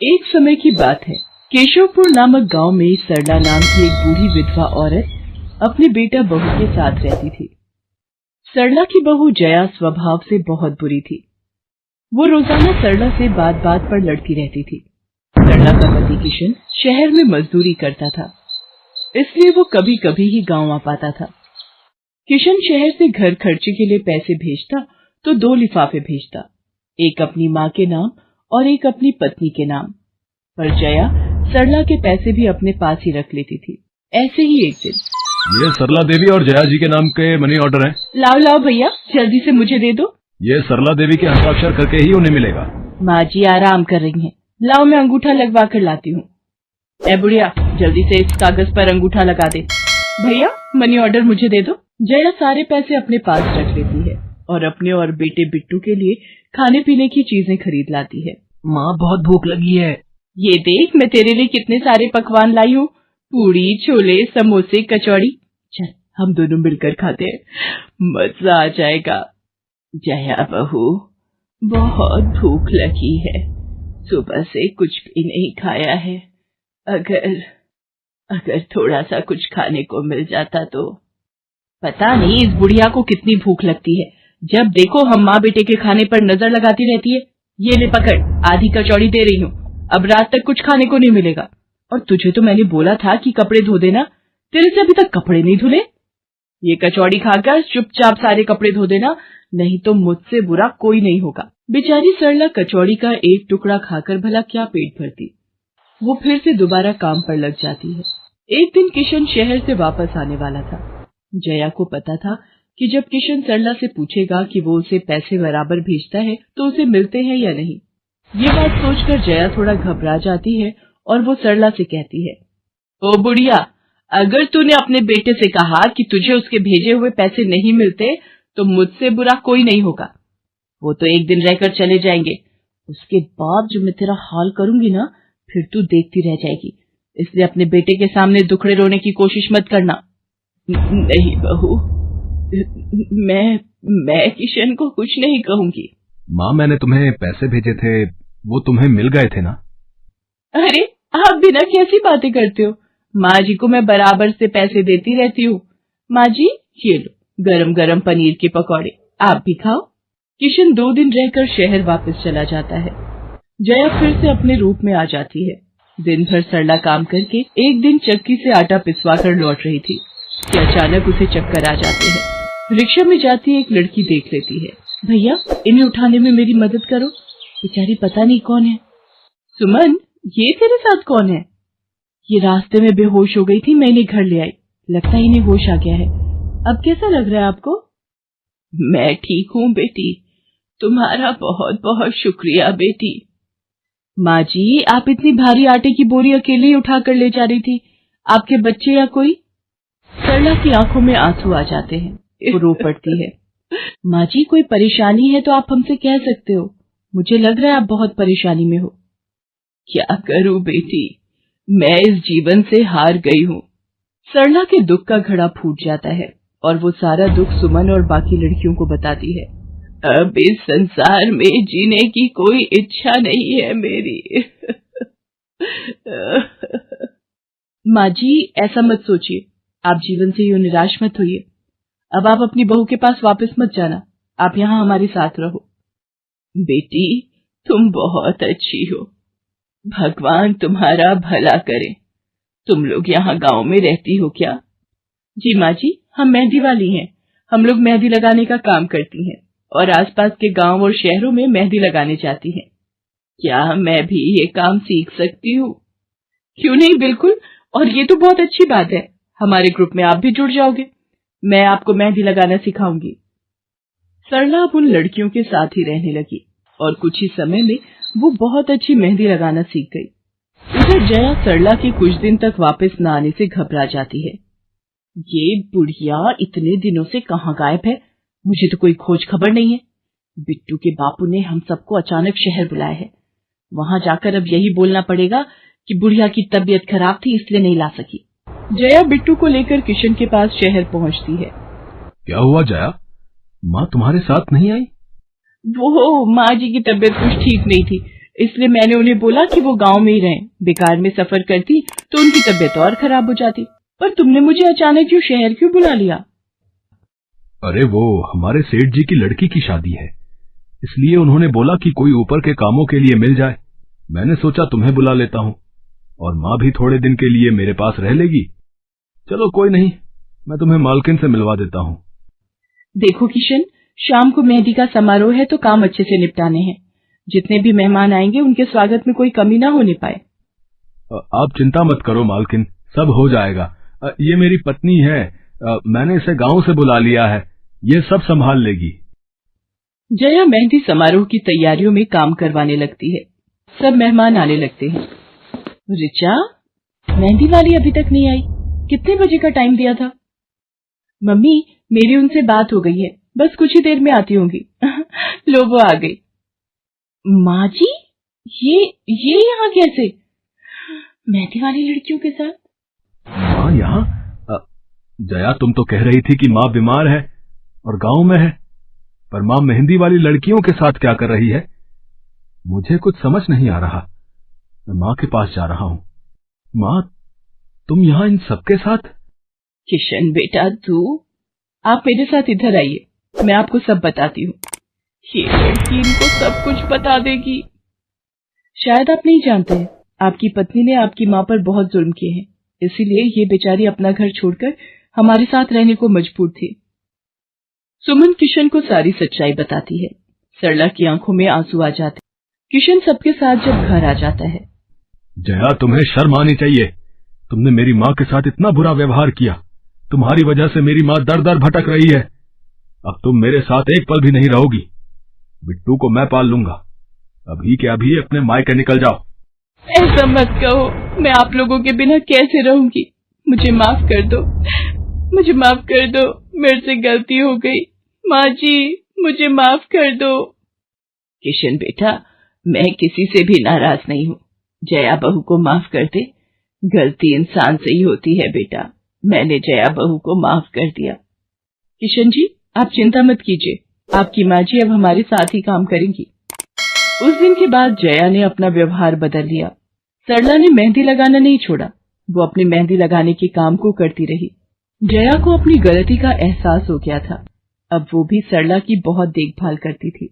एक समय की बात है। केशवपुर नामक गांव में सरला नाम की एक बूढ़ी विधवा औरत अपने बेटा बहू के साथ रहती थी। सरला की बहू जया स्वभाव से बहुत बुरी थी। वो रोजाना सरला से बात बात पर लड़ती रहती थी। सरला का पति किशन शहर में मजदूरी करता था, इसलिए वो कभी कभी ही गांव आ पाता था। किशन शहर से घर खर्चे के लिए पैसे भेजता तो 2 लिफाफे भेजता, एक अपनी माँ के नाम और एक अपनी पत्नी के नाम। पर जया सरला के पैसे भी अपने पास ही रख लेती थी। ऐसे ही एक दिन, ये सरला देवी और जया जी के नाम के मनी ऑर्डर हैं। लाओ लाओ भैया, जल्दी से मुझे दे दो। ये सरला देवी के हस्ताक्षर करके ही उन्हें मिलेगा। माँ जी आराम कर रही हैं, लाओ मैं अंगूठा लगवा कर लाती हूँ। ए बुढ़िया, जल्दी से इस कागज पर अंगूठा लगा दे। भैया मनी ऑर्डर मुझे दे दो। जया सारे पैसे अपने पास रख लेती है और अपने और बेटे बिट्टू के लिए खाने पीने की चीजें खरीद लाती है। माँ बहुत भूख लगी है। ये देख मैं तेरे लिए कितने सारे पकवान लाई हूँ, पूड़ी, छोले, समोसे, कचौड़ी। चल हम दोनों मिलकर खाते हैं, मजा आ जाएगा। जया बहू, बहुत भूख लगी है, सुबह से कुछ भी नहीं खाया है। अगर थोड़ा सा कुछ खाने को मिल जाता तो। पता नहीं इस बुढ़िया को कितनी भूख लगती है, जब देखो हम माँ बेटे के खाने पर नजर लगाती रहती है। ये ले पकड़, आधी कचौड़ी दे रही हूँ, अब रात तक कुछ खाने को नहीं मिलेगा। और तुझे तो मैंने बोला था कि कपड़े धो देना, तेरे से अभी तक कपड़े नहीं धुले। ये कचौड़ी खाकर चुपचाप सारे कपड़े धो देना, नहीं तो मुझसे बुरा कोई नहीं होगा। बेचारी सरला कचौड़ी का एक टुकड़ा खाकर भला क्या पेट भरती। वो फिर से दोबारा काम पर लग जाती है। एक दिन किशन शहर से वापस आने वाला था। जया को पता था कि जब किशन सरला से पूछेगा कि वो उसे पैसे बराबर भेजता है तो उसे मिलते हैं या नहीं। ये बात सोचकर जया थोड़ा घबरा जाती है और वो सरला से कहती है, ओ बुढ़िया, अगर तूने अपने बेटे से कहा कि तुझे उसके भेजे हुए पैसे नहीं मिलते तो मुझसे बुरा कोई नहीं होगा। वो तो एक दिन रहकर चले जाएंगे, उसके बाद जो मैं तेरा हाल करूंगी ना, फिर तू देखती रह जाएगी। इसलिए अपने बेटे के सामने दुखड़े रोने की कोशिश मत करना। नहीं बहू, मैं किशन को कुछ नहीं कहूंगी। माँ मैंने तुम्हें पैसे भेजे थे, वो तुम्हें मिल गए थे ना? अरे आप बिना कैसी बातें करते हो, माँ जी को मैं बराबर से पैसे देती रहती हूँ। माँ जी ये लो गरम गरम पनीर के पकौड़े, आप भी खाओ। किशन 2 दिन रहकर शहर वापस चला जाता है। जया फिर से अपने रूप में आ जाती है। दिन भर सरला काम करके एक दिन चक्की से आटा पिसवा कर लौट रही थी कि अचानक उसे चक्कर आ जाते हैं। रिक्शा में जाती एक लड़की देख लेती है। भैया इन्हें उठाने में मेरी मदद करो, बेचारी पता नहीं कौन है। सुमन, ये तेरे साथ कौन है? ये रास्ते में बेहोश हो गई थी, मैं इन्हें घर ले आई, लगता है इन्हें होश आ गया है। अब कैसा लग रहा है आपको? मैं ठीक हूँ बेटी, तुम्हारा बहुत बहुत शुक्रिया बेटी। माँ जी आप इतनी भारी आटे की बोरी अकेले ही उठा कर ले जा रही थी, आपके बच्चे या कोई? सरला की आंखों में आंसू आ जाते हैं, वो रो पड़ती है। माँ जी कोई परेशानी है तो आप हमसे कह सकते हो, मुझे लग रहा है आप बहुत परेशानी में हो। क्या करूं बेटी, मैं इस जीवन से हार गई हूँ। सरला के दुख का घड़ा फूट जाता है और वो सारा दुख सुमन और बाकी लड़कियों को बताती है। अब इस संसार में जीने की कोई इच्छा नहीं है मेरी। माँ जी ऐसा मत सोचिए, आप जीवन से यूं निराश मत होइए। अब आप अपनी बहू के पास वापस मत जाना, आप यहाँ हमारे साथ रहो। बेटी तुम बहुत अच्छी हो, भगवान तुम्हारा भला करे। तुम लोग यहाँ गांव में रहती हो क्या? जी माँ जी, हम मेहंदी वाली हैं, हम लोग मेहंदी लगाने का काम करती हैं और आसपास के गांव और शहरों में मेहंदी लगाने जाती हैं। क्या मैं भी ये काम सीख सकती हूँ? क्यों नहीं, बिल्कुल, और ये तो बहुत अच्छी बात है, हमारे ग्रुप में आप भी जुड़ जाओगे, मैं आपको मेहंदी लगाना सिखाऊंगी। सरला अब उन लड़कियों के साथ ही रहने लगी और कुछ ही समय में वो बहुत अच्छी मेहंदी लगाना सीख गई। इधर जया सरला के कुछ दिन तक वापस न आने से घबरा जाती है। ये बुढ़िया इतने दिनों से कहाँ गायब है, मुझे तो कोई खोज खबर नहीं है। बिट्टू के बापू ने हम सबको अचानक शहर बुलाया है, वहां जाकर अब यही बोलना पड़ेगा कि बुढ़िया की तबीयत खराब थी इसलिए नहीं ला सकी। जया बिट्टू को लेकर किशन के पास शहर पहुंचती है। क्या हुआ जया, माँ तुम्हारे साथ नहीं आई? वो माँ जी की तबीयत कुछ ठीक नहीं थी, इसलिए मैंने उन्हें बोला कि वो गांव में ही रहें। बेकार में सफर करती तो उनकी तबीयत और खराब हो जाती। पर तुमने मुझे अचानक क्यों शहर क्यों बुला लिया? अरे वो हमारे सेठ जी की लड़की की शादी है, इसलिए उन्होंने बोला कि कोई ऊपर के कामों के लिए मिल जाए। मैंने सोचा तुम्हें बुला लेता हूँ, और माँ भी थोड़े दिन के लिए मेरे पास रह लेगी। चलो कोई नहीं, मैं तुम्हें मालकिन से मिलवा देता हूँ। देखो किशन, शाम को मेहंदी का समारोह है तो काम अच्छे से निपटाने हैं। जितने भी मेहमान आएंगे उनके स्वागत में कोई कमी ना होने पाए। आप चिंता मत करो मालकिन, सब हो जाएगा। ये मेरी पत्नी है, मैंने इसे गांव से बुला लिया है, ये सब संभाल लेगी। जया मेहंदी समारोह की तैयारियों में काम करवाने लगती है। सब मेहमान आने लगते हैं। रिचा, मेहंदी वाली अभी तक नहीं आई, कितने बजे का टाइम दिया था? मम्मी, मेरी उनसे बात हो गई है, बस कुछ ही देर में आती होंगी। लो वो आ गई। माँ जी, ये यहाँ कैसे? मेहंदी वाली लड़कियों के साथ? माँ यहाँ? जया, तुम तो कह रही थी कि माँ बीमार है और गांव में है, पर माँ मेहंदी वाली लड़कियों के साथ क्या कर रही है? मुझे कुछ समझ नहीं आ रहा। मैं माँ के पास जा रहा हूँ। माँ, तुम यहाँ इन सबके साथ? किशन बेटा, आप मेरे साथ इधर आइए, मैं आपको सब बताती हूँ। ये लड़की इनको सब कुछ बता देगी। शायद आप नहीं जानते हैं, आपकी पत्नी ने आपकी माँ पर बहुत जुल्म किए हैं, इसीलिए ये बेचारी अपना घर छोड़कर हमारे साथ रहने को मजबूर थी। सुमन किशन को सारी सच्चाई बताती है। सरला की आंखों में आंसू आ जाते। किशन सबके साथ जब घर आ जाता है। जया, तुम्हें शर्म आनी चाहिए। तुमने मेरी माँ के साथ इतना बुरा व्यवहार किया। तुम्हारी वजह से मेरी माँ दर दर भटक रही है। अब तुम मेरे साथ एक पल भी नहीं रहोगी। बिट्टू को मैं पाल लूंगा। अभी के अभी अपने मायके निकल जाओ। ऐसा मत कहो, मैं आप लोगों के बिना कैसे रहूंगी? मुझे माफ कर दो, मुझे माफ कर दो, मेरे से गलती हो गई। माँ जी, मुझे माफ कर दो। किशन बेटा, मैं किसी से भी नाराज नहीं हूँ। जया बहू को माफ कर दे। गलती इंसान से ही होती है बेटा। मैंने जया बहू को माफ कर दिया। किशन जी, आप चिंता मत कीजिए, आपकी माँ जी अब हमारे साथ ही काम करेंगी। उस दिन के बाद जया ने अपना व्यवहार बदल लिया। सरला ने मेहंदी लगाना नहीं छोड़ा, वो अपनी मेहंदी लगाने के काम को करती रही। जया को अपनी गलती का एहसास हो गया था। अब वो भी सरला की बहुत देखभाल करती थी।